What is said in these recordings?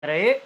Pera aí.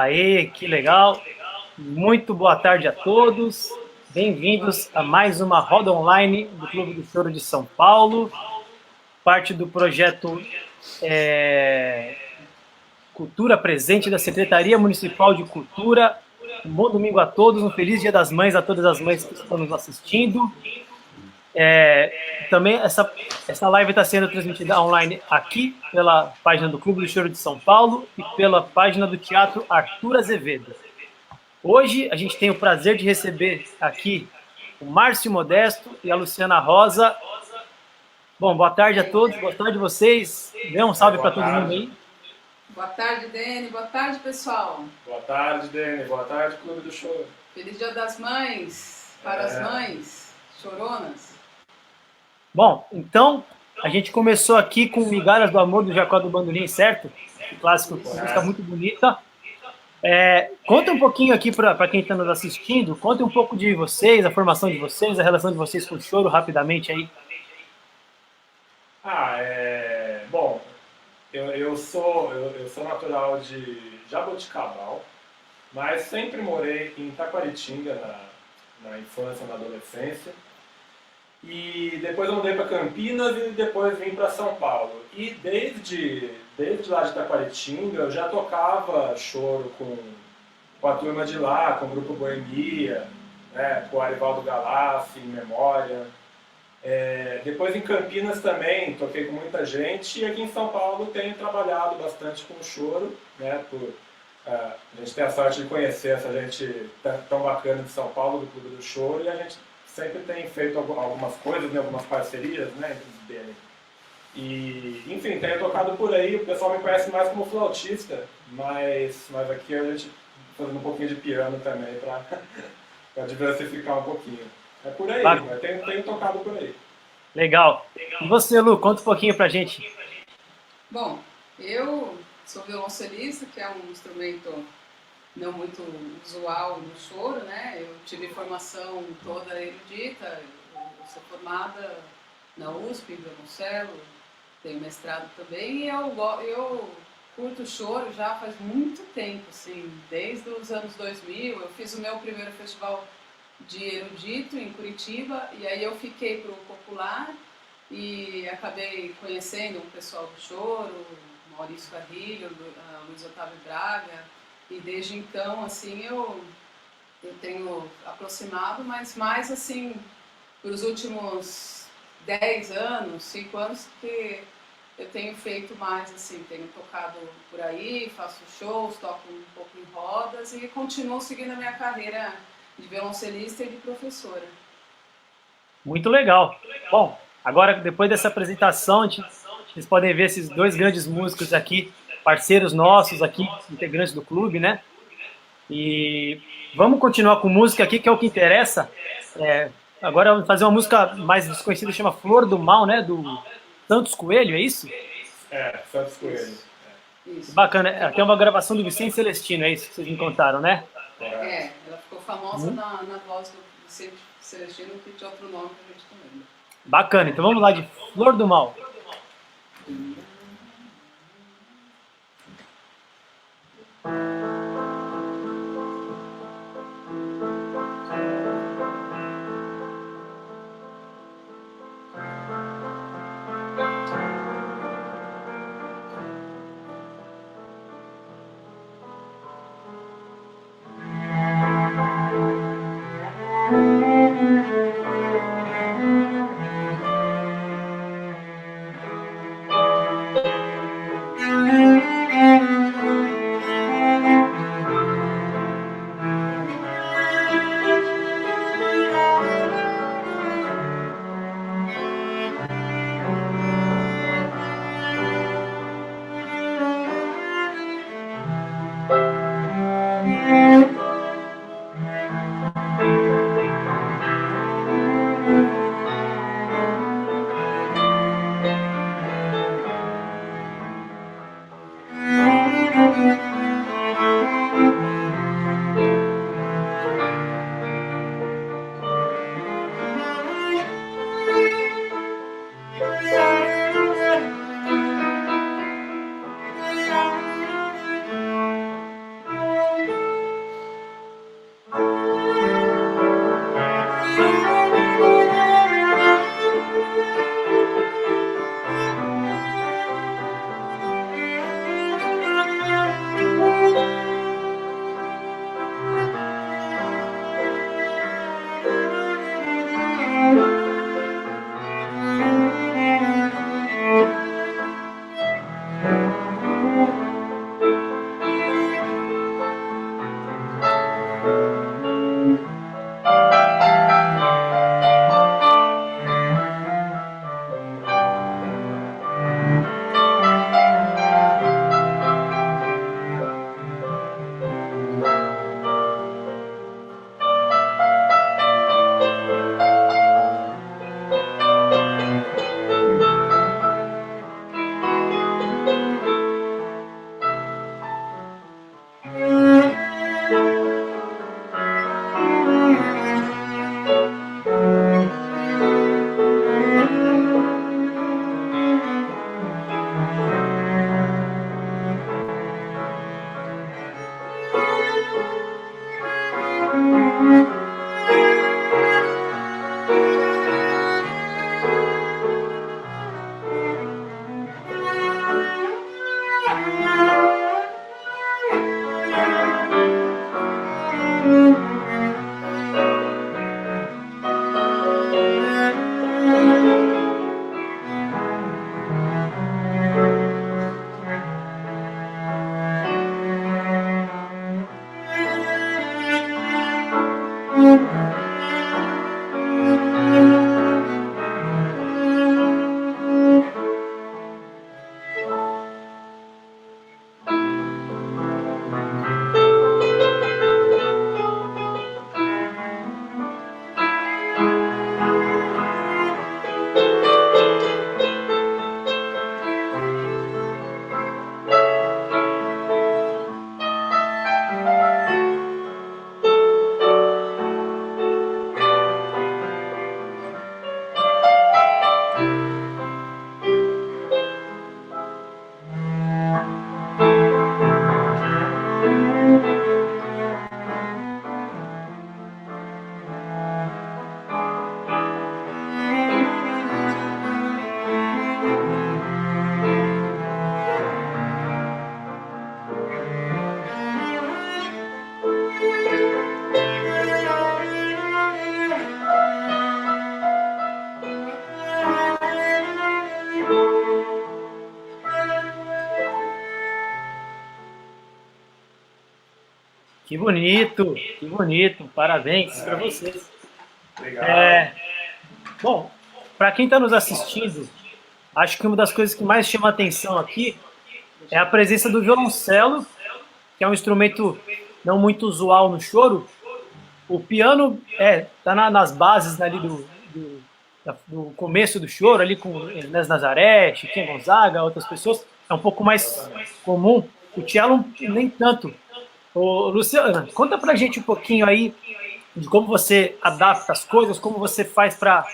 Aê, que legal. Muito boa tarde a todos. Bem-vindos a mais uma roda online do Clube do Choro de São Paulo, parte do projeto Cultura Presente da Secretaria Municipal de Cultura. Um bom domingo a todos, um feliz Dia das Mães a todas as mães que estão nos assistindo. Também essa live está sendo transmitida online aqui pela página do Clube do Choro de São Paulo e pela página do Teatro Arthur Azevedo. Hoje a gente tem o prazer de receber aqui o Márcio Modesto e a Luciana Rosa. Bom, boa tarde a todos, boa tarde a vocês. Dê um salve para todo mundo aí. Boa tarde, Dene. Boa tarde, pessoal. Boa tarde, Dene. Boa tarde, Clube do Choro. Feliz Dia das Mães para as mães choronas. Bom, então a gente começou aqui com Migalhas do Amor do Jacó do Bandolim, certo? O clássico, uma música muito bonita. Conta um pouquinho aqui para quem está nos assistindo, conta um pouco de vocês, a formação de vocês, a relação de vocês com o choro, rapidamente aí. Bom, eu sou natural de Jaboticabal, mas sempre morei em Taquaritinga na infância, na adolescência. E depois eu mudei para Campinas e depois vim para São Paulo. E desde lá de Taquaritinga eu já tocava choro com a turma de lá, com o Grupo Boemia, né, com o Arivaldo Galassi, Em Memória. Depois em Campinas também toquei com muita gente, e aqui em São Paulo tenho trabalhado bastante com o choro, né, a gente tem a sorte de conhecer essa gente tão bacana de São Paulo, do Clube do Choro, e a gente sempre tem feito algumas coisas, né, algumas parcerias, né, entre os dele. E, enfim, tenho tocado por aí, o pessoal me conhece mais como flautista, mas aqui a gente fazendo um pouquinho de piano também para diversificar um pouquinho. É por aí, mas tenho tocado por aí. Legal. E você, Lu, conta um pouquinho pra gente. Bom, eu sou violoncelista, que é um instrumento não muito usual no choro, né? Eu tive formação toda erudita, eu sou formada na USP em violoncelo, tenho mestrado também, e eu curto choro já faz muito tempo, assim, desde os anos 2000. Eu fiz o meu primeiro festival de erudito em Curitiba, e aí eu fiquei pro popular e acabei conhecendo o pessoal do choro, Maurício Carrilho, Luiz Otávio Braga, e desde então, assim, eu tenho aproximado, mas mais, assim, pelos últimos 10 anos, 5 anos, que eu tenho feito mais, assim, tenho tocado por aí, faço shows, toco um pouco em rodas e continuo seguindo a minha carreira de violoncelista e de professora. Muito legal. Bom, agora, depois dessa apresentação, vocês podem ver esses dois grandes músicos aqui, parceiros nossos aqui, integrantes do clube, né? E vamos continuar com música aqui, que é o que interessa. Agora vamos fazer uma música mais desconhecida, chama Flor do Mal, né? Do Santos Coelho, é isso? Santos Coelho. Isso. Bacana. Tem uma gravação do Vicente Celestino, é isso que vocês me contaram, né? Ela ficou famosa na voz do Vicente Celestino, que tinha outro nome que a gente não lembra. Bacana, então vamos lá de Flor do Mal. Que bonito, parabéns para vocês. Obrigado. Bom, para quem está nos assistindo, acho que uma das coisas que mais chama a atenção aqui é a presença do violoncelo, que é um instrumento não muito usual no choro. O piano está nas bases ali do começo do choro, ali com Inés Nazaré, Chiquinha Gonzaga, outras pessoas, é um pouco mais comum. O cello nem tanto. Ô, Luciana, conta pra gente um pouquinho aí de como você adapta as coisas, como você faz para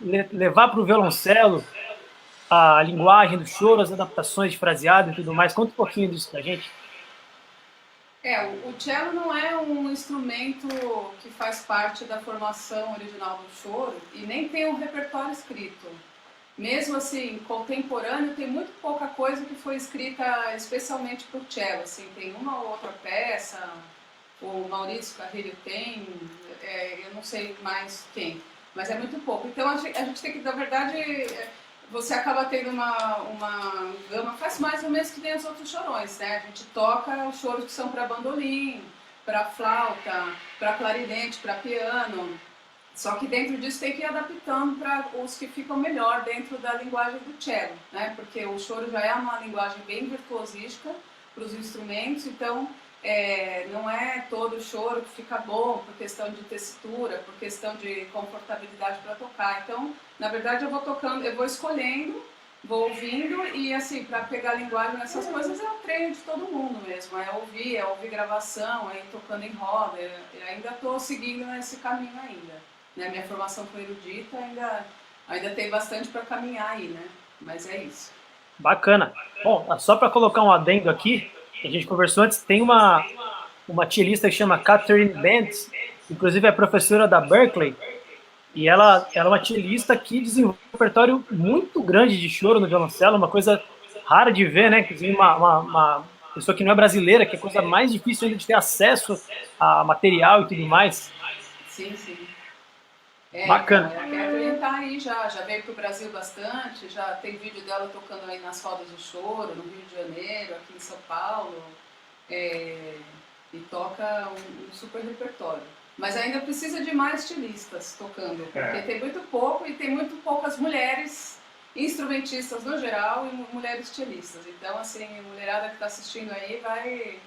levar para o violoncelo a linguagem do choro, as adaptações de fraseado e tudo mais. Conta um pouquinho disso pra gente. O cello não é um instrumento que faz parte da formação original do choro e nem tem um repertório escrito. Mesmo assim, contemporâneo, tem muito pouca coisa que foi escrita especialmente para o cello. Assim, tem uma ou outra peça, o Maurício Carrilho tem, eu não sei mais quem, mas é muito pouco. Então a gente tem que, na verdade, você acaba tendo uma gama, faz mais ou menos que nem os outros chorões, né? A gente toca os choros que são para bandolim, para flauta, para clarinete, para piano. Só que dentro disso tem que ir adaptando para os que ficam melhor dentro da linguagem do cello, né? Porque o choro já é uma linguagem bem virtuosística para os instrumentos, então não é todo choro que fica bom por questão de tessitura, por questão de confortabilidade para tocar. Então, na verdade, eu vou tocando, eu vou escolhendo, vou ouvindo e assim, para pegar a linguagem nessas coisas é um treino de todo mundo mesmo, é ouvir gravação, é ir tocando em roda, eu ainda estou seguindo esse caminho ainda. Né? Minha formação foi erudita, ainda tem bastante para caminhar aí, né? Mas é isso. Bacana. Bom, só para colocar um adendo aqui, que a gente conversou antes, tem uma cellista que chama Catherine Bentz, inclusive é professora da Berkeley, e ela é uma cellista que desenvolve um repertório muito grande de choro no violoncelo, uma coisa rara de ver, né? Inclusive uma pessoa que não é brasileira, que é a coisa mais difícil ainda de ter acesso a material e tudo mais. Sim, sim. Bacana. A Catherine tá aí já veio para o Brasil bastante, já tem vídeo dela tocando aí nas rodas do choro, no Rio de Janeiro, aqui em São Paulo, e toca um super repertório. Mas ainda precisa de mais estilistas tocando, porque tem muito pouco e tem muito poucas mulheres instrumentistas no geral e mulheres estilistas. Então, assim, a mulherada que está assistindo aí vai...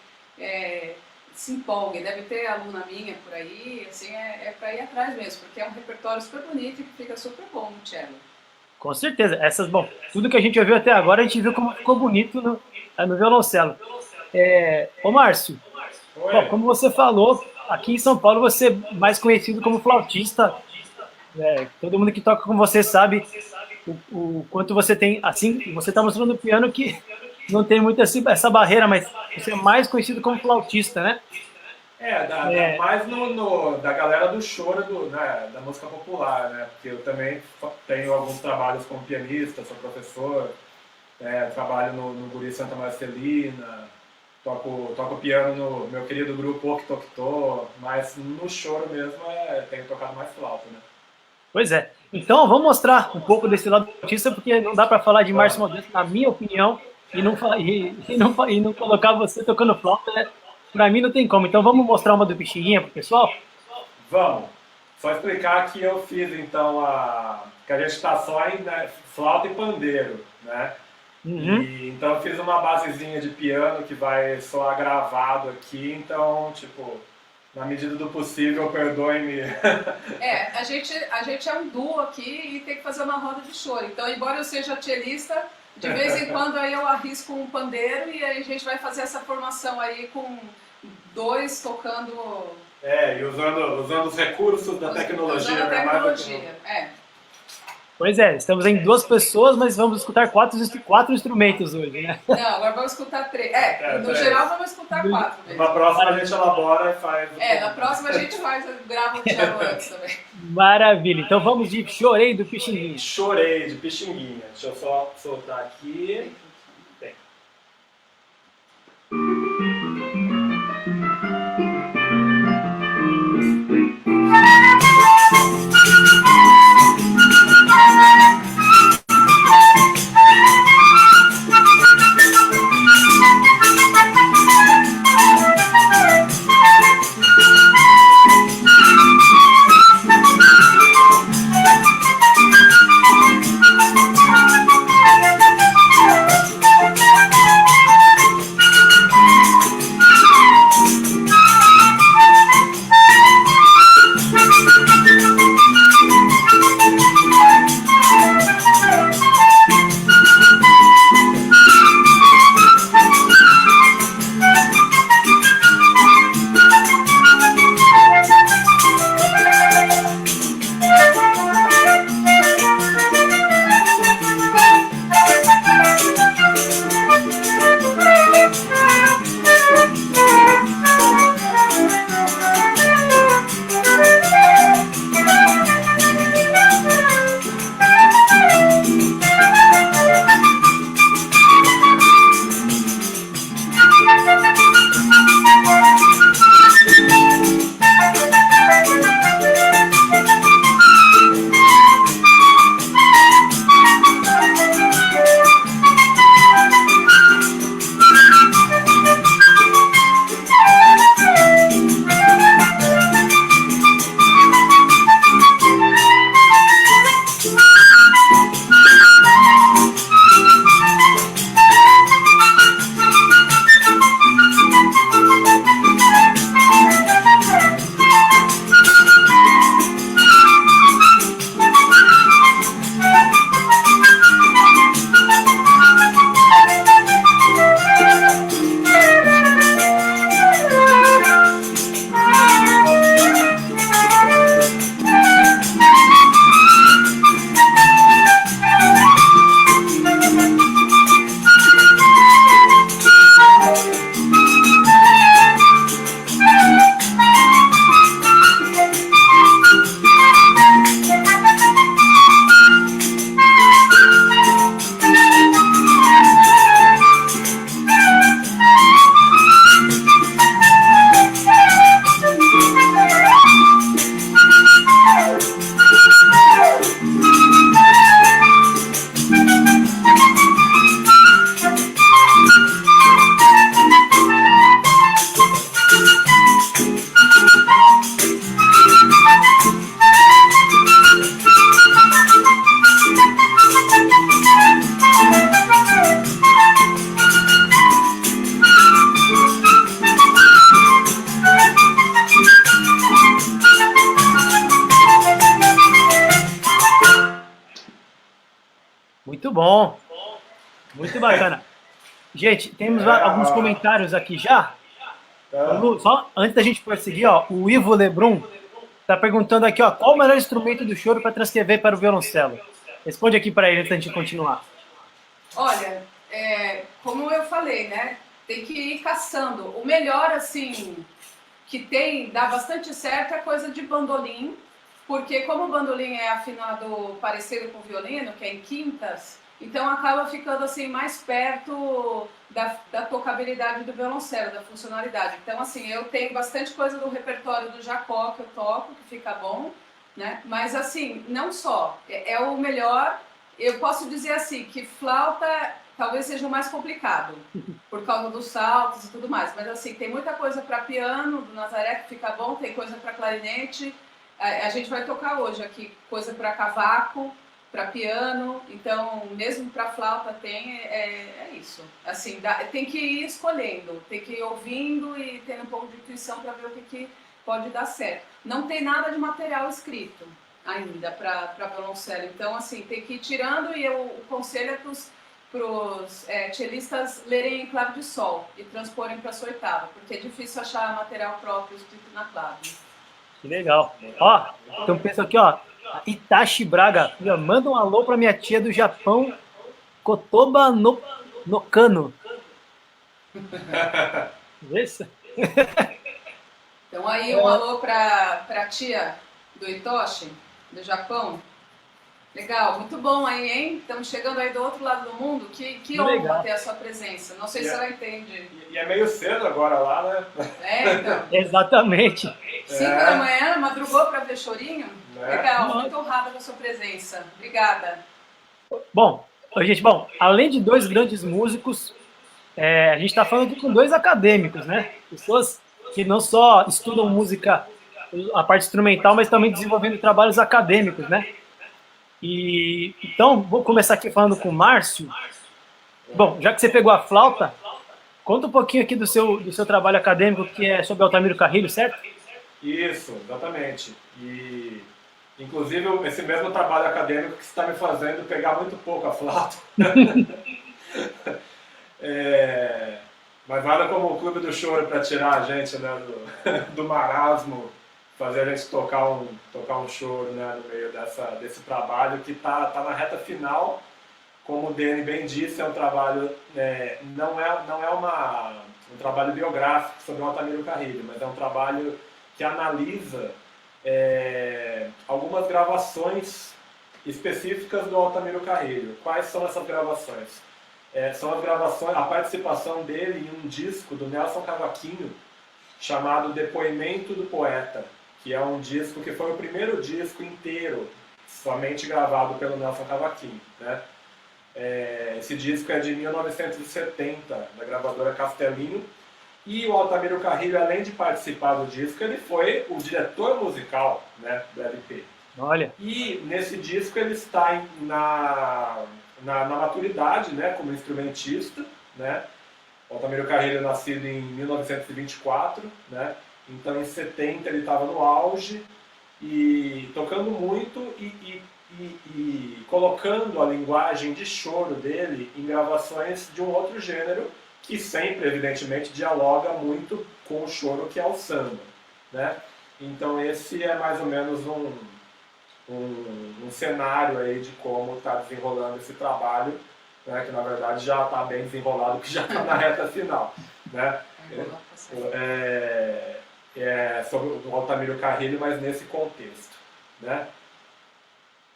se empolgue, deve ter aluna minha por aí, assim, é para ir atrás mesmo, porque é um repertório super bonito e que fica super bom no cello. Com certeza. Tudo que a gente ouviu até agora, a gente viu como ficou bonito no violoncelo. Ô Márcio, bom, como você falou, aqui em São Paulo você é mais conhecido como flautista. Todo mundo que toca com você sabe o quanto você tem, assim, você está mostrando no piano que não tem muito essa barreira, mas você é mais conhecido como flautista, né? Mais da galera do choro, né, da música popular, né? Porque eu também tenho alguns trabalhos como pianista, sou professor, trabalho no Guri Santa Marcelina, toco piano no meu querido grupo Ok Toctô, mas no choro mesmo tenho tocado mais flauta, né? Pois é. Então vamos mostrar um pouco desse lado do flautista, porque não dá para falar de Márcio Modesto, na minha opinião, e não colocar você tocando flauta, para mim não tem como. Então vamos mostrar uma do Pixinguinha pro pessoal? Vamos. Só explicar que eu fiz, então, que a gente está só em, né, flauta e pandeiro, né? Uhum. Então eu fiz uma basezinha de piano que vai soar gravado aqui, então, tipo, na medida do possível, perdoe-me. A gente é um duo aqui e tem que fazer uma roda de choro. Então, embora eu seja cellista, de vez em quando aí eu arrisco um pandeiro e aí a gente vai fazer essa formação aí com dois tocando. E usando os recursos da tecnologia, usando a né? Mais do que tecnologia. Pois é, estamos em 2 pessoas, mas vamos escutar quatro instrumentos hoje, né? Não, agora vamos escutar 3. No três. geral vamos escutar 4 mesmo. Na próxima a gente elabora e faz. Na próxima a gente grava um piano antes também. Maravilha, então vamos de Chorei do Pixinguinha. Chorei de Pixinguinha. Deixa eu só soltar aqui. Tem. Muito bom, muito bacana. Gente, temos alguns comentários aqui já. Lu, só antes da gente prosseguir, o Ivo Lebrun está perguntando aqui, qual o melhor instrumento do choro para transcrever para o violoncelo? Responde aqui para ele antes da gente continuar. Olha, como eu falei, né? Tem que ir caçando. O melhor, assim, que dá bastante certo é coisa de bandolim, porque como o bandolim é afinado parecido com o violino, que é em quintas, então acaba ficando assim mais perto da tocabilidade do violoncelo, da funcionalidade. Então, assim, eu tenho bastante coisa do repertório do Jacó que eu toco, que fica bom, né? Mas, assim, não só. É o melhor. Eu posso dizer assim, que flauta talvez seja o mais complicado, por causa dos saltos e tudo mais. Mas assim, tem muita coisa para piano do Nazaré que fica bom, tem coisa para clarinete. A gente vai tocar hoje aqui coisa para cavaco, para piano, então mesmo para flauta tem, é isso. Assim, tem que ir escolhendo, tem que ir ouvindo e tendo um pouco de intuição para ver o que pode dar certo. Não tem nada de material escrito ainda para violoncelo, então assim, tem que ir tirando e o conselho é para os cellistas lerem em clave de sol e transporem para sua oitava, porque é difícil achar material próprio escrito na clave. Que legal. Ó, então pensa aqui, ó, Itachi Braga, manda um alô para minha tia do Japão, Kotoba no Kano. Isso? Então aí um alô para a tia do Hitoshi, do Japão. Legal, muito bom aí, hein? Estamos chegando aí do outro lado do mundo. Que honra ter a sua presença. Não sei se ela entende. E é meio cedo agora lá, né? Então. Exatamente. 5 da manhã, madrugou para ver chorinho? Legal, muito honrada com a sua presença. Obrigada. Bom, gente, além de 2 grandes músicos, a gente está falando aqui com 2 acadêmicos, né? Pessoas que não só estudam música, a parte instrumental, mas também desenvolvendo trabalhos acadêmicos, né? E então, vou começar aqui falando com o Márcio. Bom, já que você pegou a flauta, conta um pouquinho aqui do seu trabalho acadêmico, que é sobre Altamiro Carrilho, certo? Isso, exatamente. E, inclusive, esse mesmo trabalho acadêmico que está me fazendo pegar muito pouco a flauta. Mas nada como o Clube do Choro para tirar a gente, né, do marasmo, fazer a gente tocar um choro, né, no meio desse trabalho que está na reta final. Como o Dani bem disse, é um trabalho, não é um trabalho biográfico sobre o Altamiro Carrilho, mas é um trabalho que analisa algumas gravações específicas do Altamiro Carrilho. Quais são essas gravações? São as gravações, a participação dele em um disco do Nelson Cavaquinho chamado Depoimento do Poeta, que é um disco que foi o primeiro disco inteiro somente gravado pelo Nelson Cavaquinho, né? Esse disco é de 1970, da gravadora Castelinho, e o Altamiro Carrilho, além de participar do disco, ele foi o diretor musical, né, do LP. Olha. E nesse disco ele está na maturidade, né, como instrumentista, né? O Altamiro Carrilho é nascido em 1924, né? Então em 70 ele estava no auge e tocando muito e colocando a linguagem de choro dele em gravações de um outro gênero que sempre, evidentemente, dialoga muito com o choro, que é o samba, né? Então esse é mais ou menos um cenário aí de como está desenrolando esse trabalho, né, que na verdade já está bem desenrolado, que já está na reta final, né? Sobre o Altamiro Carrilho, mas nesse contexto, né?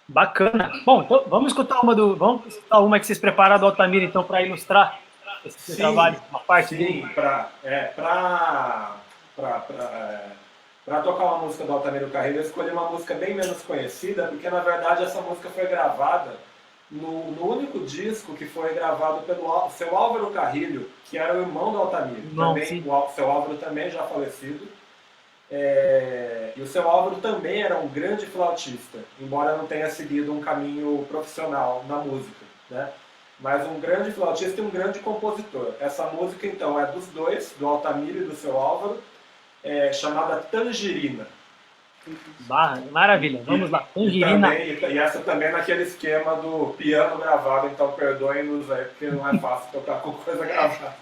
Bacana. Bom, então vamos escutar uma que vocês prepararam do Altamiro, então, para ilustrar esse trabalho, uma parte dele. Para tocar uma música do Altamiro Carrilho, eu escolhi uma música bem menos conhecida, porque na verdade essa música foi gravada no único disco que foi gravado pelo seu Álvaro Carrilho, que era o irmão do Altamiro. O seu Álvaro também já falecido. E o seu Álvaro também era um grande flautista, embora não tenha seguido um caminho profissional na música, né? Mas um grande flautista e um grande compositor. Essa música, então, é dos dois, do Altamiro e do seu Álvaro, chamada Tangerina. Maravilha, vamos lá, Tangerina. E essa também naquele esquema do piano gravado, então perdoem-nos aí, porque não é fácil tocar com coisa gravada.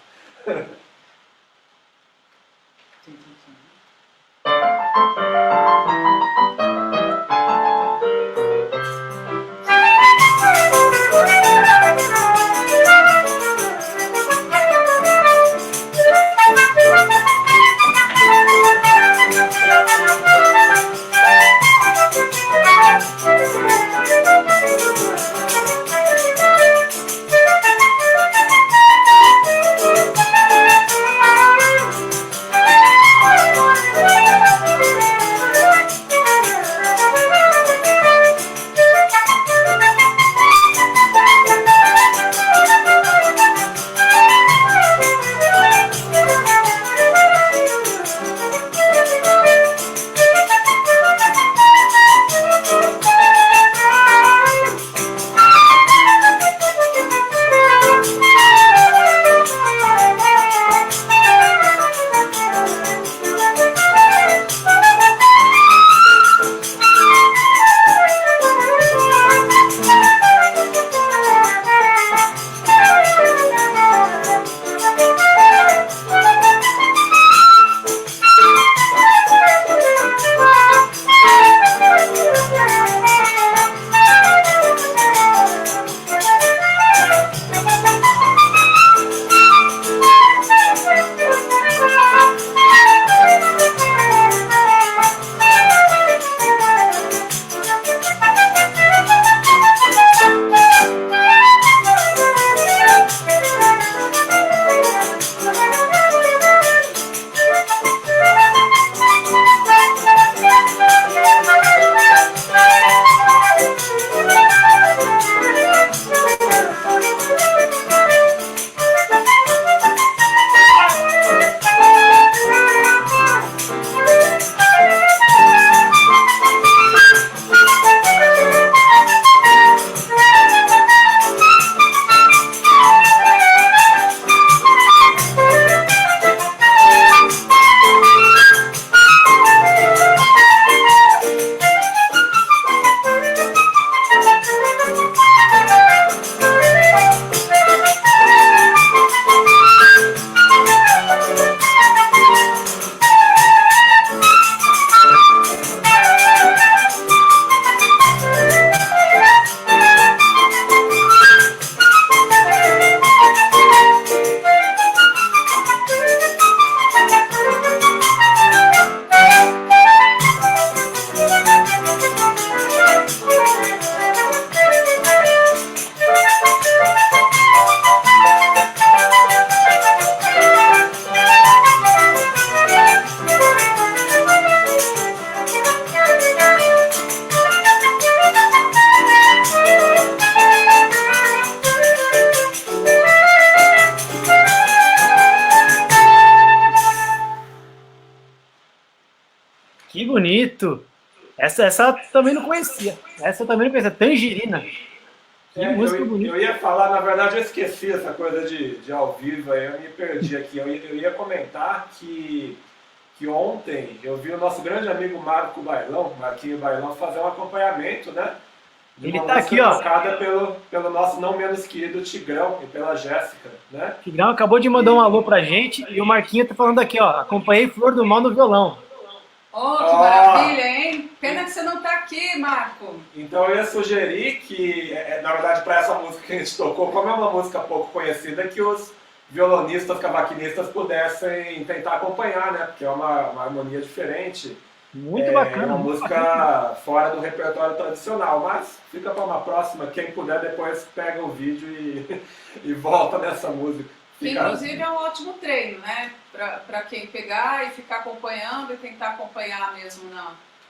bonito. Essa eu também não conhecia. Essa eu também não conhecia. Tangerina. Que música bonita. Eu ia falar, na verdade eu esqueci essa coisa de ao vivo, aí eu me perdi aqui. Eu ia comentar que ontem eu vi o nosso grande amigo Marco Bailão, Marquinho Bailão, fazer um acompanhamento, né? De Ele uma tá aqui, música ó. tocada pelo nosso não menos querido Tigrão e pela Jéssica, né? Tigrão acabou de mandar um alô pra gente e o Marquinho tá falando aqui, ó. Acompanhei Flor do Mal no violão. Oh, que maravilha, hein? Pena que você não tá aqui, Marco. Então eu ia sugerir que, na verdade, para essa música que a gente tocou, como é uma música pouco conhecida, que os violonistas, cavaquinistas pudessem tentar acompanhar, né? Porque é uma harmonia diferente. Muito É bacana. uma muito música bacana. fora do repertório tradicional, mas fica para uma próxima. Quem puder depois pega o vídeo e volta nessa música. Que Fica... inclusive é um ótimo treino, né? Para quem pegar e ficar acompanhando e tentar acompanhar mesmo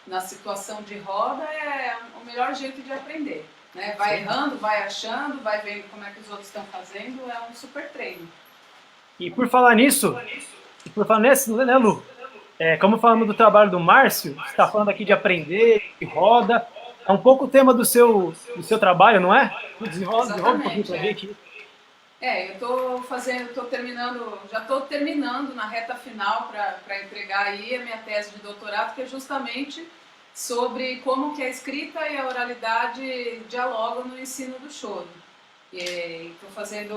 na situação de roda, é o melhor jeito de aprender. Né? Vai errando, vai achando, vai vendo como é que os outros estão fazendo, é um super treino. E por falar nisso, né, Lu? Como falamos do trabalho do Márcio, você está falando aqui de aprender, de roda. É um pouco o tema do seu trabalho, não é? Desenrola um pouquinho Exatamente, pra gente. eu já estou terminando na reta final para entregar aí a minha tese de doutorado, que é justamente sobre como que a escrita e a oralidade dialogam no ensino do choro. Estou fazendo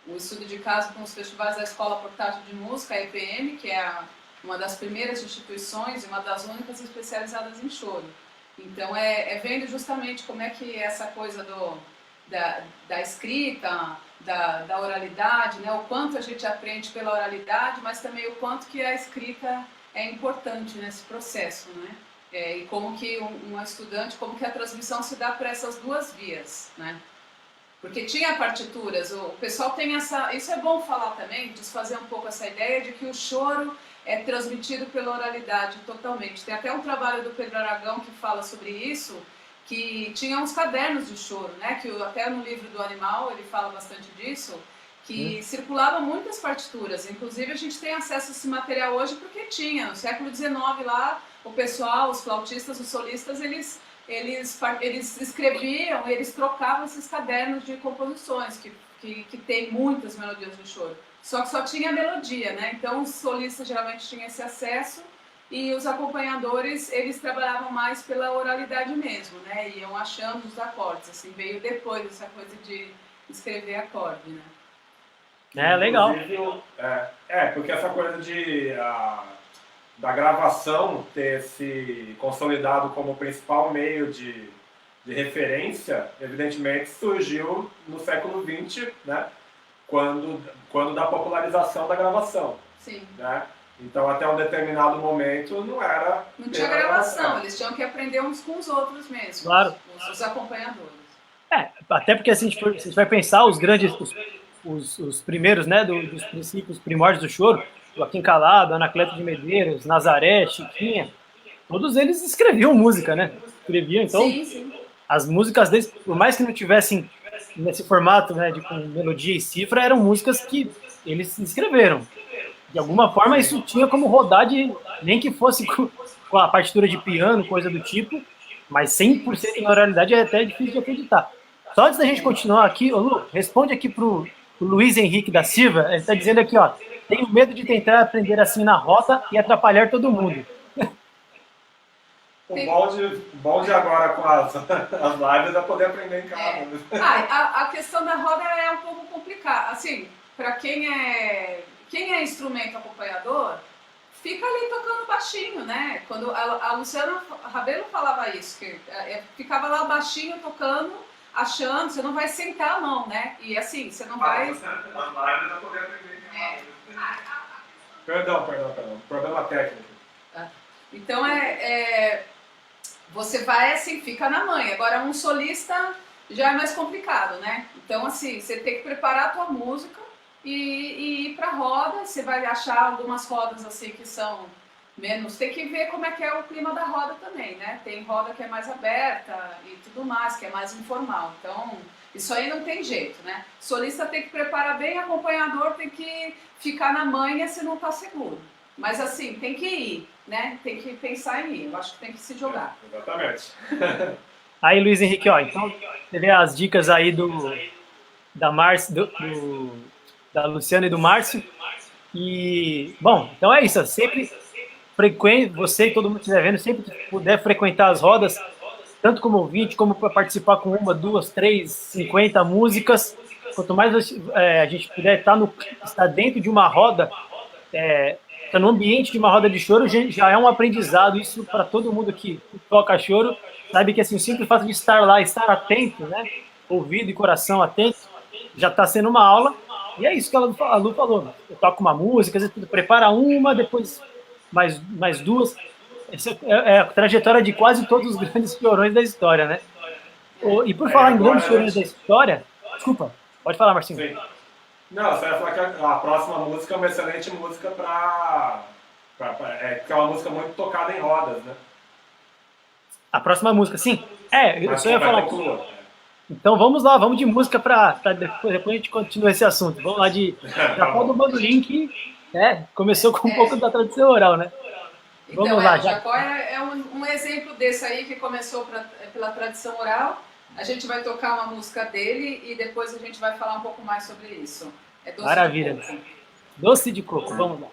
o estudo de caso com os festivais da Escola Portátil de Música, a EPM, que é uma das primeiras instituições e uma das únicas especializadas em choro. Então, vendo justamente como é que essa coisa da escrita, da oralidade, né? O quanto a gente aprende pela oralidade, mas também o quanto que a escrita é importante nesse processo, né? E como que um estudante, como que a transmissão se dá por essas duas vias, né? Porque tinha partituras, o pessoal tem isso é bom falar também, desfazer um pouco essa ideia de que o choro é transmitido pela oralidade totalmente. Tem até um trabalho do Pedro Aragão que fala sobre isso, que tinha uns cadernos de choro, né? Que até no livro do Animal ele fala bastante disso, que circulavam muitas partituras. Inclusive a gente tem acesso a esse material hoje porque tinha, no século XIX lá, o pessoal, os flautistas, os solistas, eles escreviam, eles trocavam esses cadernos de composições, que tem muitas melodias do choro. Só que só tinha melodia, né? Então os solistas geralmente tinham esse acesso e os acompanhadores, eles trabalhavam mais pela oralidade mesmo, né? Iam achando os acordes, assim, veio depois essa coisa de escrever acorde, né? Legal. Porque essa coisa da gravação ter se consolidado como principal meio de referência, evidentemente surgiu no século XX, né? Quando da popularização da gravação. Sim. Né? Então, até um determinado momento, não tinha gravação, eles tinham que aprender uns com os outros mesmo, claro. Os acompanhadores. Até porque se a gente vai pensar os grandes, os primeiros, né, dos princípios primórdios do choro, Joaquim Calado, Anacleto de Medeiros, Nazaré, Chiquinha, todos eles escreviam música, né? Escreviam, então Sim. As músicas deles, por mais que não tivessem nesse formato, né, com melodia e cifra, eram músicas que eles escreveram. De alguma forma isso tinha como rodar, nem que fosse com a partitura de piano, coisa do tipo, mas 100% em oralidade é até difícil de acreditar. Só antes da gente continuar aqui, Lu, responde aqui pro Luiz Henrique da Silva, ele está dizendo aqui, ó, tenho medo de tentar aprender assim na roda e atrapalhar todo mundo. O bom de agora com as lives é poder aprender em casa. A questão da roda é um pouco complicada. Assim, para quem é instrumento acompanhador, fica ali tocando baixinho, né? Quando a Luciana Rabelo falava isso, que ficava lá baixinho tocando, achando, você não vai sentar a mão, né? E assim, você não vai... As lives é poder aprender em casa. Perdão. Problema técnico. Então você vai assim, fica na manha. Agora um solista já é mais complicado, né? Então assim, você tem que preparar a tua música e ir pra roda. Você vai achar algumas rodas assim que são menos... Tem que ver como é que é o clima da roda também, né? Tem roda que é mais aberta e tudo mais, que é mais informal. Então, isso aí não tem jeito, né? Solista tem que preparar bem, acompanhador tem que ficar na manha se não tá seguro. Mas assim, tem que ir. né, tem que pensar em ir. Eu acho que tem que se jogar. Exatamente. Aí, Luiz Henrique, ó, então você vê as dicas aí da Márcia, da Luciana e do Márcio. E, bom, então é isso. Sempre você e todo mundo que estiver vendo, sempre que puder frequentar as rodas, tanto como ouvinte, como para participar com uma, duas, três, 50 músicas. Quanto mais a gente puder estar dentro de uma roda, estar no ambiente de uma roda de choro, já é um aprendizado. Isso para todo mundo que toca choro, sabe que assim, o simples fato de estar lá, estar atento, né? Ouvido e coração atento, já está sendo uma aula. E é isso que a Lu falou. Eu toco uma música, às vezes prepara uma, depois mais duas. Essa é a trajetória de quase todos os grandes chorões da história, né? E por falar em grandes chorões da história... Desculpa, pode falar, Marcinho. Sim. Não, você vai falar que a próxima música é uma excelente música porque é uma música muito tocada em rodas, né? A próxima música, sim. Eu só ia falar... Conclua. Então vamos lá, vamos de música para depois a gente continua esse assunto. Vamos lá de Jacó do Bandolim, que começou com um pouco da tradição oral, né? Então, vamos lá, o Jacó é um exemplo desse aí que começou pela tradição oral. A gente vai tocar uma música dele e depois a gente vai falar um pouco mais sobre isso. É Doce Maravilha. de Coco. Doce de Coco, vamos lá.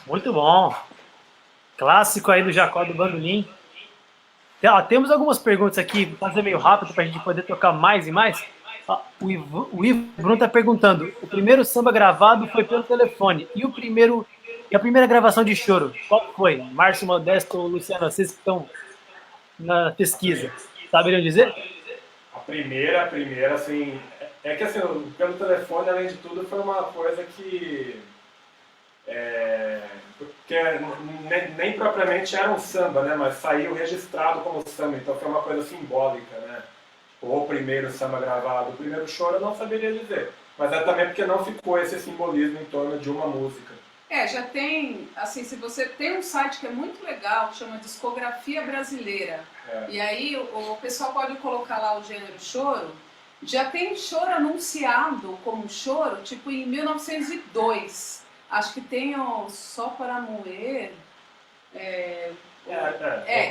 Muito bom. Clássico aí do Jacó do Bandolim. Temos algumas perguntas aqui, vou fazer meio rápido para a gente poder tocar mais e mais. O Ivo Bruno está perguntando: o primeiro samba gravado foi pelo telefone e a primeira gravação de choro, qual foi? Márcio Modesto ou Luciano Assis que estão na pesquisa, saberiam dizer? A primeira, assim, é que assim, pelo telefone, além de tudo, foi uma coisa que porque nem propriamente era um samba, né? Mas saiu registrado como samba, então foi uma coisa simbólica, né? Ou o primeiro samba gravado, o primeiro choro eu não saberia dizer. Mas é também porque não ficou esse simbolismo em torno de uma música. Já tem, assim, se você tem um site que é muito legal, que chama Discografia Brasileira, e aí o pessoal pode colocar lá o gênero choro, já tem choro anunciado como choro, tipo em 1902. Acho que tem o Só para Moer.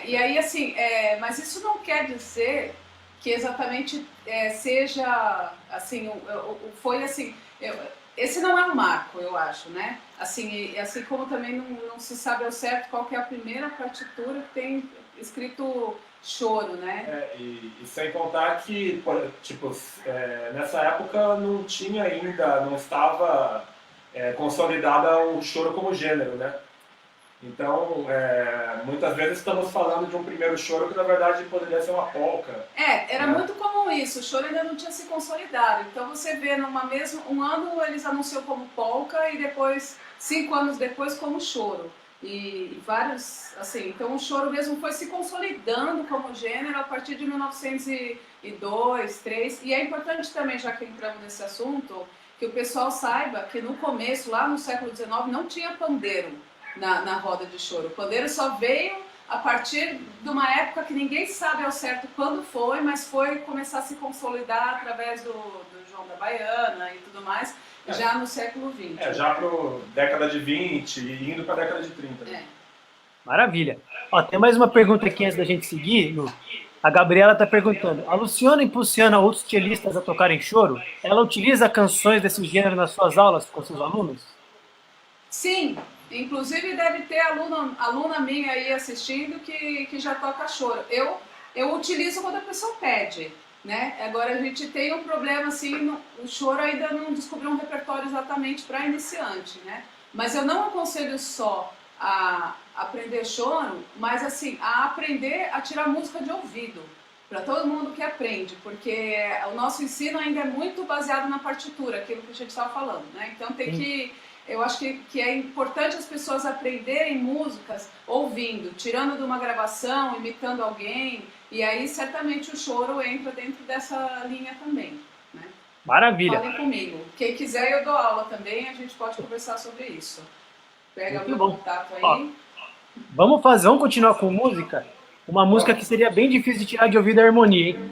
E aí, assim, mas isso não quer dizer que exatamente seja, assim, foi assim... Esse não é um marco, eu acho, né? Assim, assim como também não se sabe ao certo qual que é a primeira partitura que tem escrito choro, né? E sem contar que, tipo, nessa época não tinha ainda, não estava consolidada o choro como gênero, né? Então, muitas vezes estamos falando de um primeiro choro que na verdade poderia ser uma polca. Era muito comum isso, o choro ainda não tinha se consolidado. Então você vê um ano eles anunciam como polca e depois, 5 anos depois, como choro. E vários, assim, então o choro mesmo foi se consolidando como gênero a partir de 1902, 3. E é importante também, já que entramos nesse assunto, que o pessoal saiba que no começo, lá no século XIX, não tinha pandeiro na roda de choro. O pandeiro só veio a partir de uma época que ninguém sabe ao certo quando foi, mas foi começar a se consolidar através do João da Baiana e tudo mais, já no século XX. Já para a década de 20 e indo para a década de 30. Maravilha. Tem mais uma pergunta aqui antes da gente seguir, Lu. A Gabriela está perguntando: a Luciana impulsiona outros cellistas a tocarem choro? Ela utiliza canções desse gênero nas suas aulas com seus alunos? Sim, inclusive deve ter aluna minha aí assistindo que já toca choro. Eu utilizo quando a pessoa pede, né? Agora a gente tem um problema assim, o choro ainda não descobriu um repertório exatamente para iniciante, né? Mas eu não aconselho só a aprender choro, mas assim, a aprender a tirar música de ouvido, para todo mundo que aprende, porque o nosso ensino ainda é muito baseado na partitura, aquilo que a gente estava falando, né? Então tem que... Eu acho que é importante as pessoas aprenderem músicas ouvindo, tirando de uma gravação, imitando alguém, e aí certamente o choro entra dentro dessa linha também, né? Maravilha. Falem comigo. Quem quiser eu dou aula também, a gente pode conversar sobre isso. Pega meu contato aí. Vamos continuar com música? Uma música que seria bem difícil de tirar de ouvido a harmonia, hein?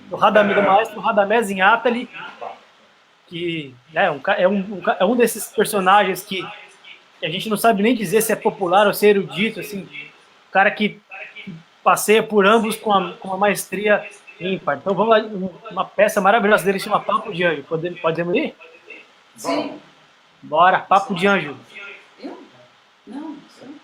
Do maestro Radamés Inátali, que é um desses personagens que a gente não sabe nem dizer se é popular ou se é erudito, assim, um cara que passeia por ambos com uma maestria ímpar. Então vamos lá, uma peça maravilhosa dele chama Papo de Anjo. Podemos ir? Sim. Bora, Papo de Anjo. Eu? Não, sim.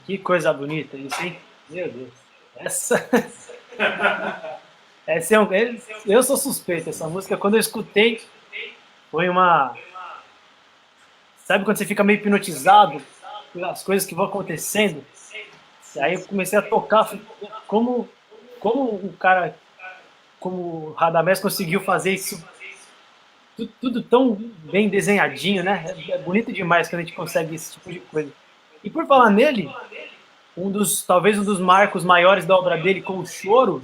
Que coisa bonita isso, hein? Meu Deus. Essa, essa é um, eu sou suspeito. Essa música, quando eu escutei, foi uma. Sabe quando você fica meio hipnotizado pelas coisas que vão acontecendo? E aí eu comecei a tocar, falei, como, como um cara como o Radamés conseguiu fazer isso tudo tão bem desenhadinho, né? É bonito demais quando a gente consegue esse tipo de coisa. E por falar nele, talvez um dos marcos maiores da obra dele com o choro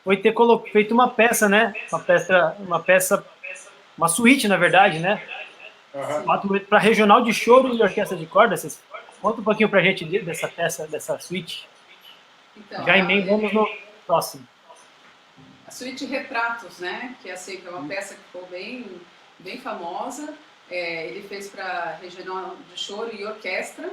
foi ter feito uma peça, né? Uma suíte, na verdade, né? Uhum. Para regional de choro e orquestra de cordas. Conta um pouquinho pra gente dessa peça, dessa suíte. Então, Já emendamos no próximo. a suíte Retratos, né? Que assim, que é uma peça que ficou bem famosa. Ele fez para regional de choro e orquestra.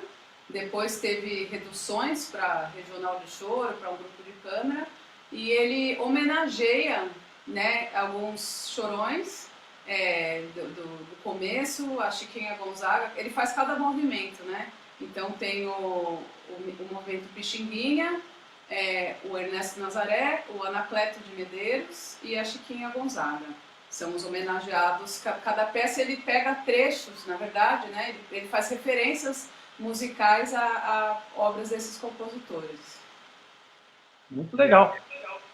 Depois teve reduções para regional de choro, para um grupo de câmara. E ele homenageia, né, alguns chorões do começo, a Chiquinha Gonzaga. Ele faz cada movimento, né? Então tem o movimento Pixinguinha, o Ernesto Nazaré, o Anacleto de Medeiros e a Chiquinha Gonzaga. São os homenageados. Cada peça ele pega trechos, na verdade, né? Ele faz referências musicais a obras desses compositores. Muito legal.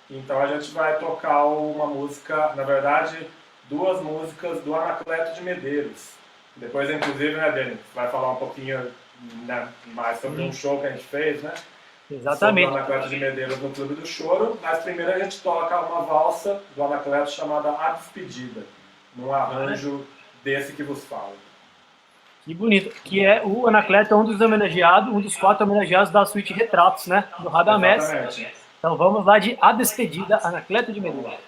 Então a gente vai tocar uma música, na verdade, duas músicas do Anacleto de Medeiros. Depois, inclusive, né, Denis, vai falar um pouquinho, né, mais sobre um show que a gente fez, né? Sobre o Exatamente. Anacleto de Medeiros no Clube do Choro, mas primeiro a gente toca uma valsa do Anacleto chamada A Despedida, num arranjo desse que vos falo. Que bonito. Que é o Anacleto é um dos homenageados, um dos 4 homenageados da suíte Retratos, né? Do Radamés. Exatamente. Então vamos lá de A Despedida, Anacleto de Medeiros.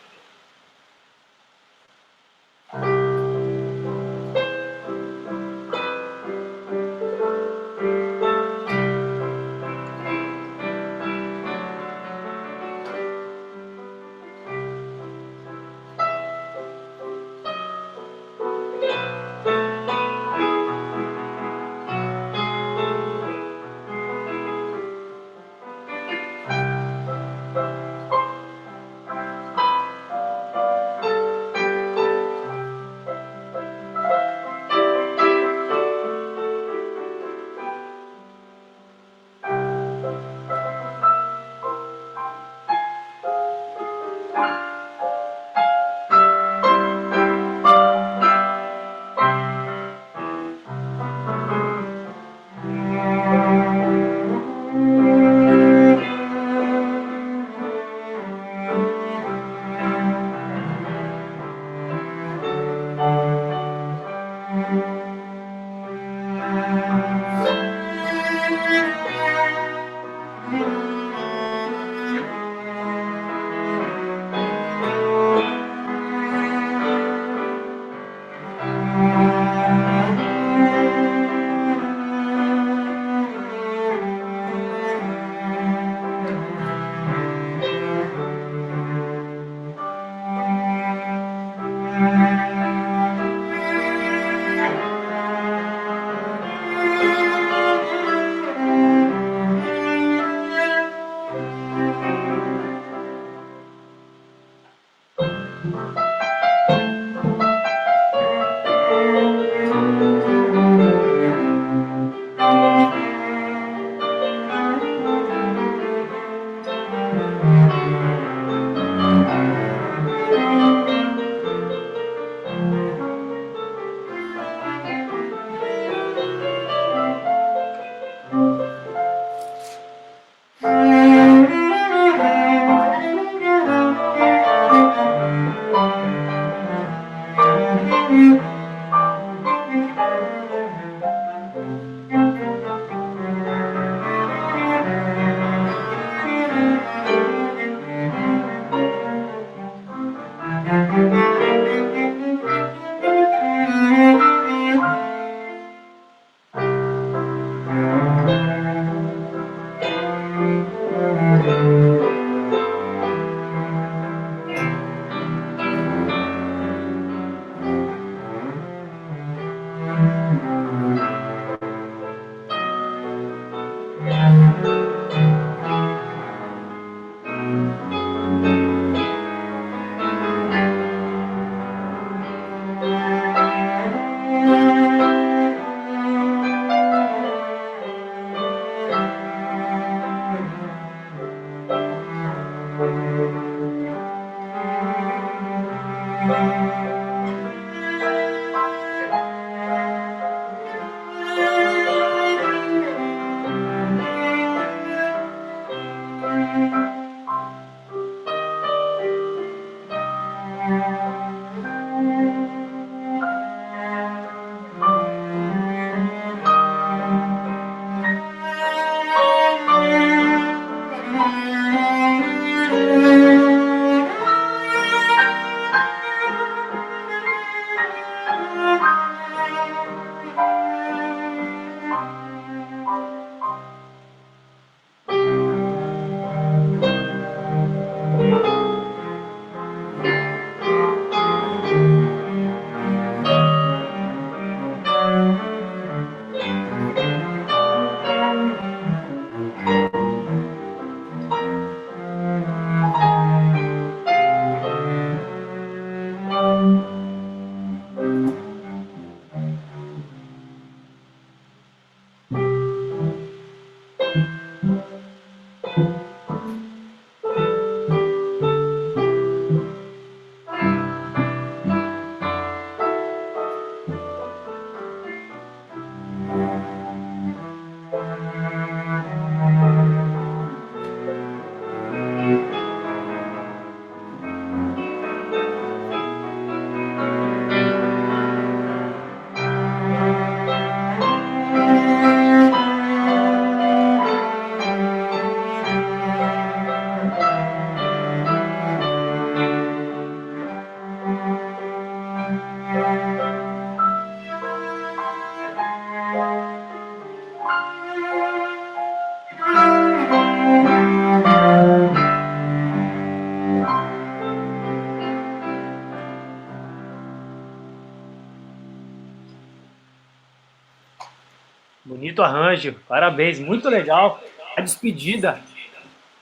Bonito arranjo, parabéns, muito legal. A despedida.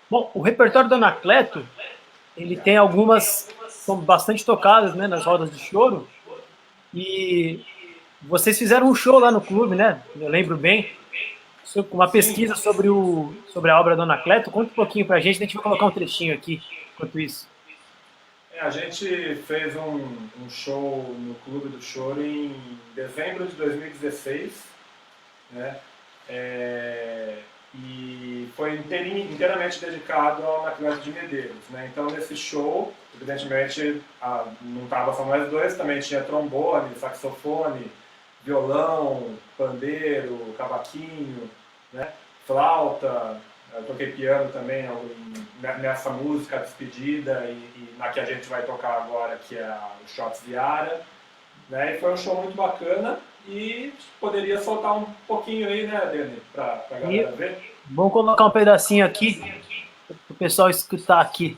Bom, o repertório do Anacleto, ele tem algumas, são bastante tocadas, né, nas rodas de choro, e vocês fizeram um show lá no clube, né, eu lembro bem, uma pesquisa sobre a obra do Anacleto. Conta um pouquinho pra gente vai colocar um trechinho aqui, enquanto isso. A gente fez um show no Clube do Choro em dezembro de 2016, né? E foi inteiramente dedicado ao Anacleto de Medeiros, né? Então, nesse show, evidentemente, não estava só nós dois, também tinha trombone, saxofone, violão, pandeiro, cavaquinho, né? Flauta. Eu toquei piano também nessa música, a despedida, e na que a gente vai tocar agora, que é o Shots Viara, né? E foi um show muito bacana. E poderia soltar um pouquinho aí, né, Dani, pra galera ver? Vamos colocar um pedacinho aqui, para o pessoal escutar aqui.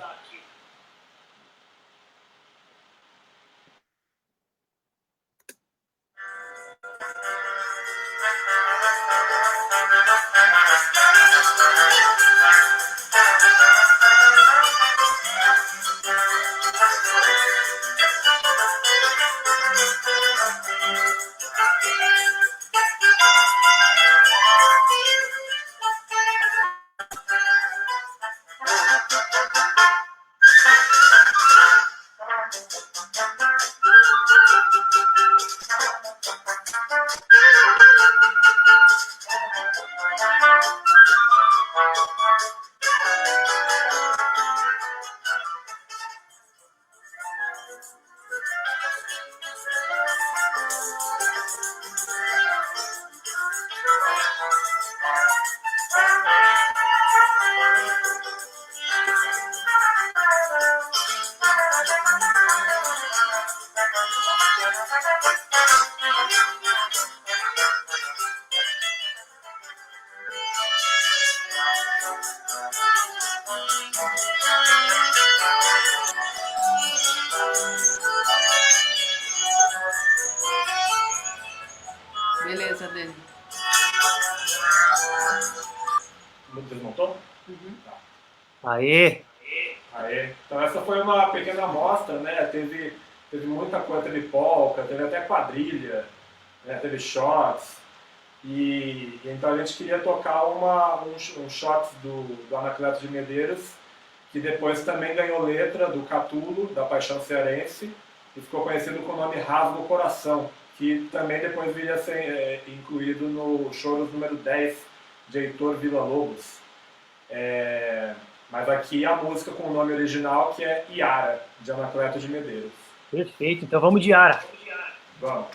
Beleza, Dani. Desmontou? Tá. Aê! Então essa foi uma pequena amostra, né? Teve muita coisa, teve polca, teve até quadrilha, né? Teve shots. E então a gente queria tocar um shot do Anacleto de Medeiros, que depois também ganhou letra do Catulo, da Paixão Cearense, e ficou conhecido com o nome Rasga o Coração, que também depois viria a ser incluído no Choros número 10 de Heitor Villa-Lobos. Mas aqui a música com o nome original, que é Iara, de Anacleto de Medeiros. Perfeito, então vamos de Ara. Vamos.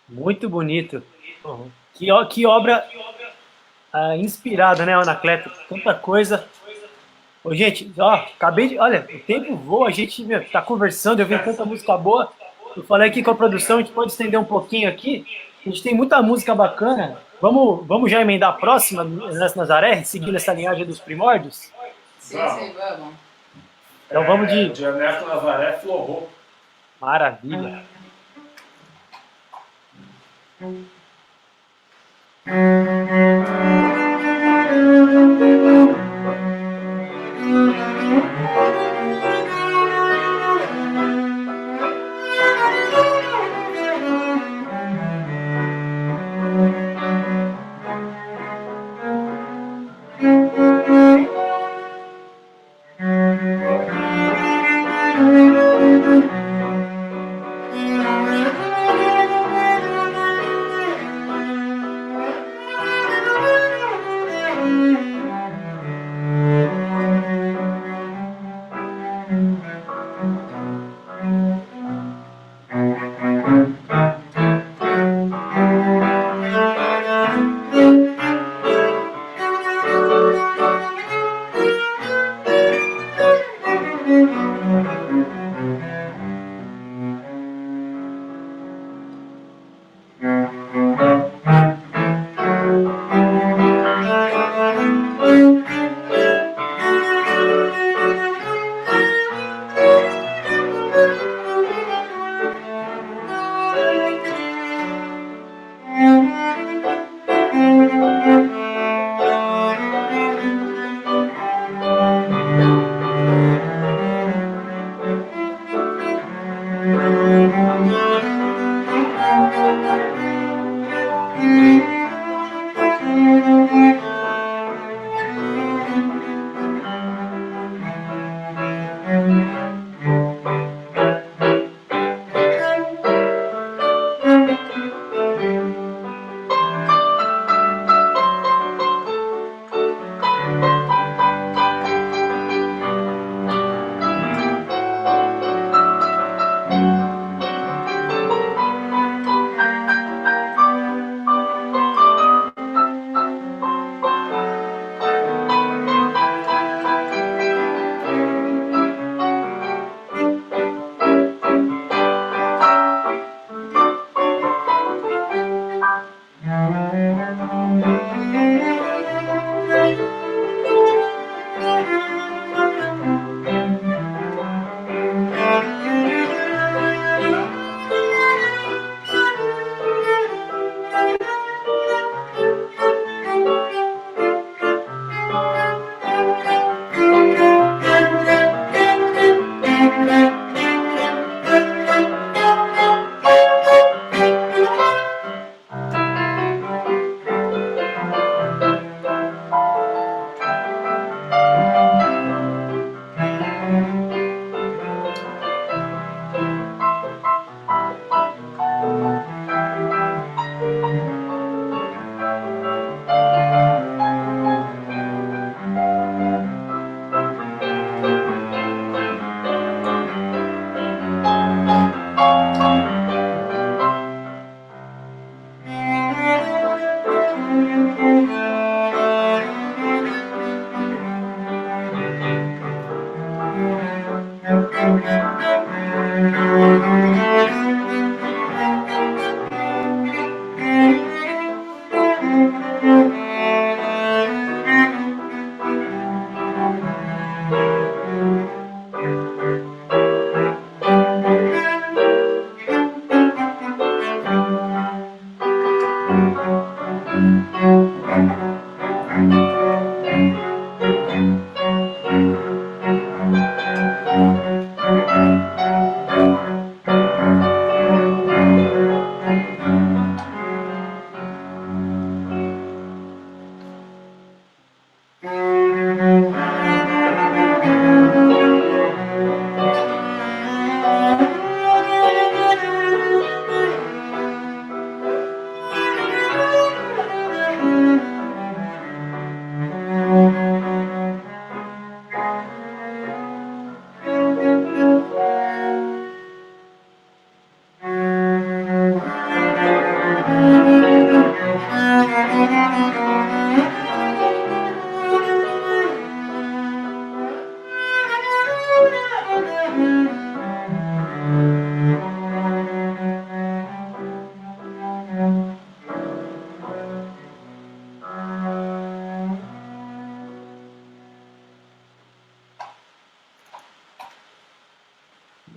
Muito bonito. Que obra inspirada, né, Anacleto? Tanta coisa. Ô, gente, ó, acabei de. Olha, o tempo voa, a gente tá conversando, eu vi tanta música boa. Eu falei aqui com a produção, a gente pode estender um pouquinho aqui. A gente tem muita música bacana. Vamos já emendar a próxima, Ernesto Nazaré, seguindo essa linhagem dos primórdios? Sim, sim, vamos. Então vamos de. De Ernesto Nazaré, Florô. Maravilha.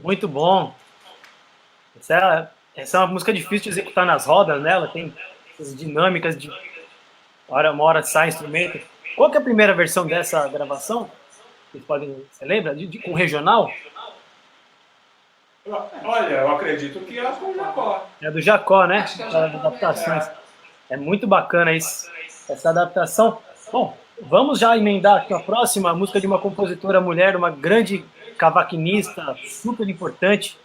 Muito bom. Essa é uma música difícil de executar nas rodas, né? Ela tem essas dinâmicas de uma hora sai instrumento. Qual que é a primeira versão dessa gravação? Você lembra? Com regional? Olha, eu acredito que é com o Jacó. É do Jacó, né? Acho que é o Jacó Adaptações. É muito bacana isso, essa adaptação. Bom, vamos já emendar aqui a próxima música de uma compositora mulher, uma grande cavaquinista, super importante.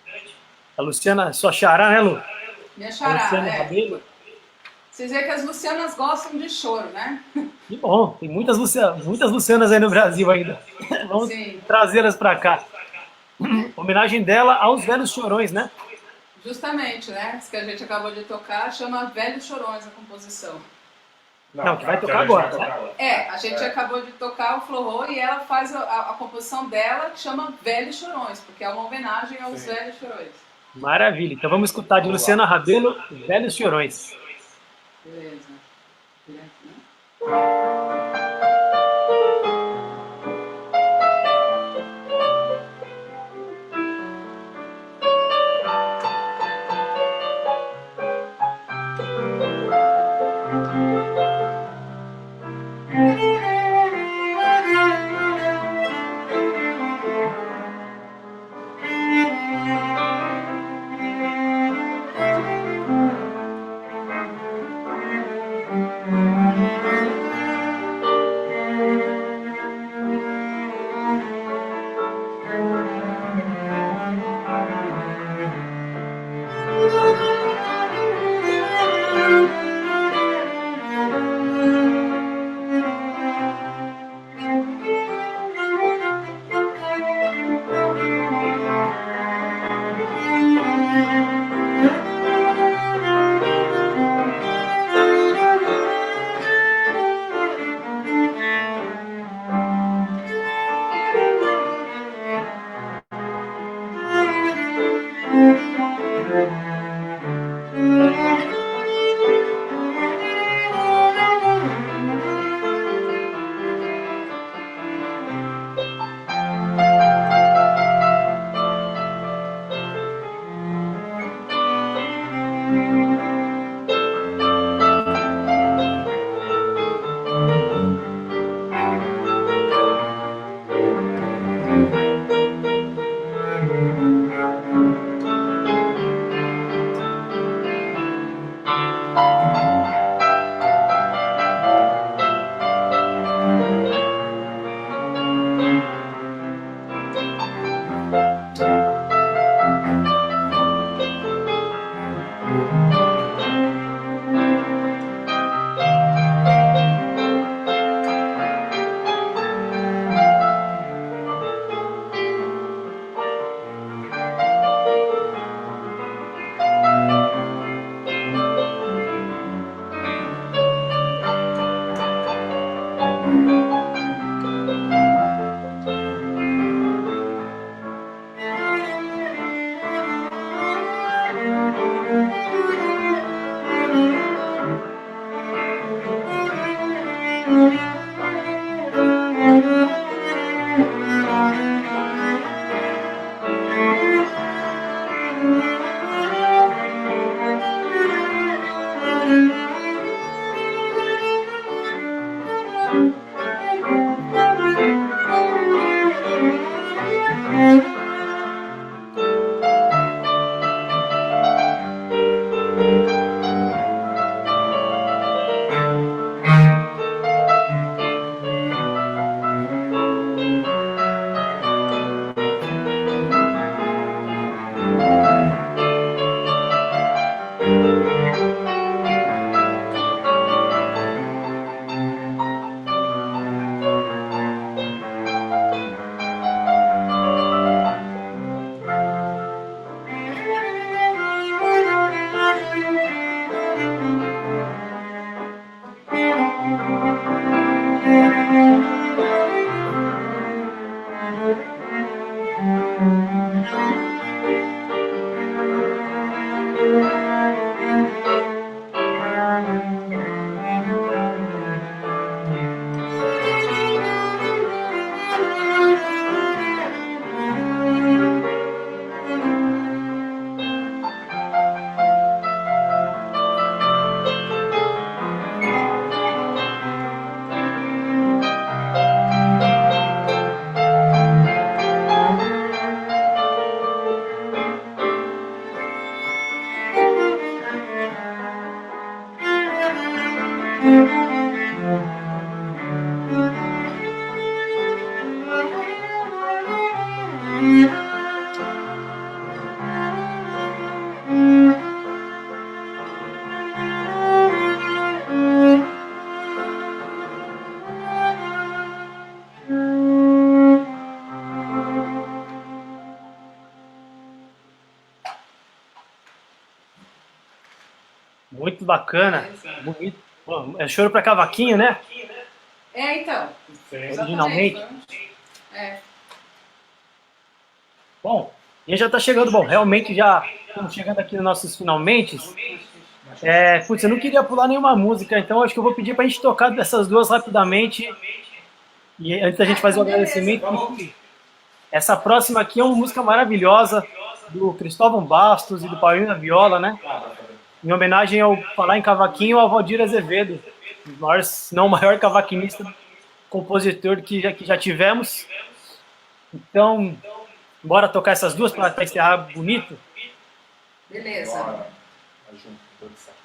A Luciana, sua xará, né, Lu? Minha A xará, Luciana Rabelo. Vocês veem que as Lucianas gostam de choro, né? Que bom, tem muitas Lucianas aí no Brasil ainda. Vamos trazê-las para cá. Homenagem dela aos velhos chorões, né? Justamente, né? Isso que a gente acabou de tocar chama Velhos Chorões a composição. Não, que vai tocar agora, né? A gente acabou de tocar o Florô e ela faz a composição dela que chama Velhos Chorões, porque é uma homenagem aos velhos chorões. Maravilha. Então vamos escutar de Luciana Rabelo, Velhos Chorões. Beleza. Direto, né? Muito bacana, bonito. Bom, é choro para cavaquinho, né? Então. Sim. Originalmente. É. Bom, a gente já está chegando, bom, realmente já estamos chegando aqui nos nossos finalmente. Putz, eu não queria pular nenhuma música, então acho que eu vou pedir para a gente tocar dessas duas rapidamente. E antes da gente fazer o agradecimento, essa próxima aqui é uma música maravilhosa do Cristóvão Bastos e do Paulinho da Viola, né? Em homenagem ao falar em cavaquinho, ao Valdir Azevedo, o maior, se não o maior cavaquinista, compositor que já tivemos. Então, bora tocar essas duas para encerrar bonito? Beleza. Bora. Junto, tudo certo.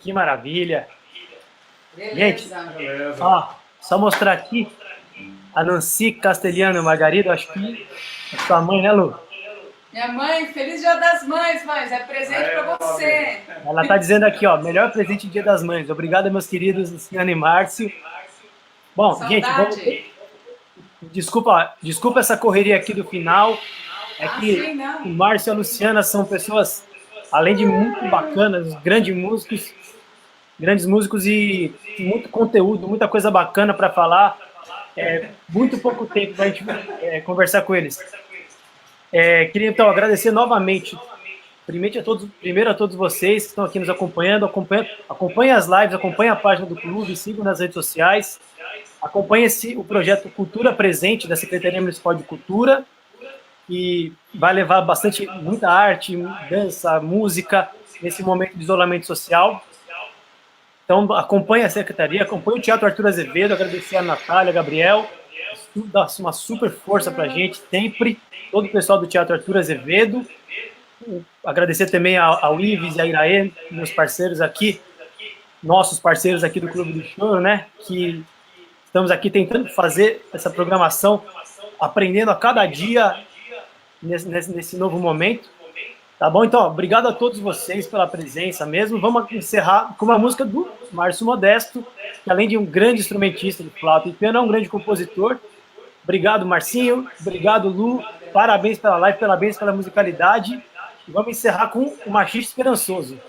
Que maravilha. Gente, Beleza. ó, só mostrar aqui a Nancy Castelhano Margarida, acho que é sua mãe, né, Lu? Minha mãe, feliz Dia das Mães, mães. É presente pra você. Ela tá dizendo aqui, ó, melhor presente Dia das Mães. Obrigado, meus queridos Luciana e Márcio. Bom, gente, vamos... Saudade. Desculpa essa correria aqui do final. É Ah, que sim, não. o Márcio e a Luciana são pessoas, além de muito bacanas, grandes músicos e muito conteúdo, muita coisa bacana para falar. Muito pouco tempo para a gente conversar com eles. Queria então agradecer novamente, primeiro a todos vocês que estão aqui nos acompanhando, acompanhem as lives, acompanhem a página do clube, sigam nas redes sociais, acompanhem o projeto Cultura Presente da Secretaria Municipal de Cultura, que vai levar muita arte, dança, música nesse momento de isolamento social. Então, acompanhe a secretaria, acompanhe o Teatro Arthur Azevedo, agradecer a Natália, a Gabriel, dá uma super força para a gente, sempre, todo o pessoal do Teatro Arthur Azevedo. Agradecer também ao Ives e a Iraê, meus parceiros aqui, nossos parceiros aqui do Clube do Choro, né, que estamos aqui tentando fazer essa programação, aprendendo a cada dia nesse novo momento. Tá bom? Então, obrigado a todos vocês pela presença mesmo. Vamos encerrar com uma música do Márcio Modesto, que além de um grande instrumentista de flauta e piano, é um grande compositor. Obrigado, Marcinho. Obrigado, Lu. Parabéns pela live, parabéns pela musicalidade. E vamos encerrar com o Machista Esperançoso.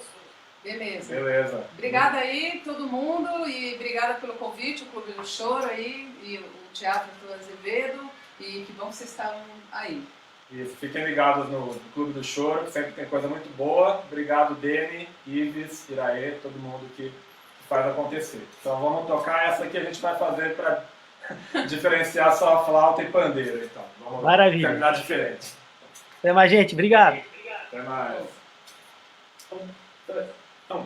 Beleza. Obrigada aí, todo mundo, e obrigada pelo convite, o Clube do Choro aí, e o Teatro do Azevedo, e que bom que vocês estavam aí. Isso, fiquem ligados no Clube do Choro, que sempre tem coisa muito boa. Obrigado, Deni, Ives, Iraê, todo mundo que faz acontecer. Então vamos tocar essa que a gente vai fazer para diferenciar só a flauta e pandeiro. Então, vamos Maravilha. terminar diferente. Até mais, gente. Obrigado. Até mais. 1, 2, 1.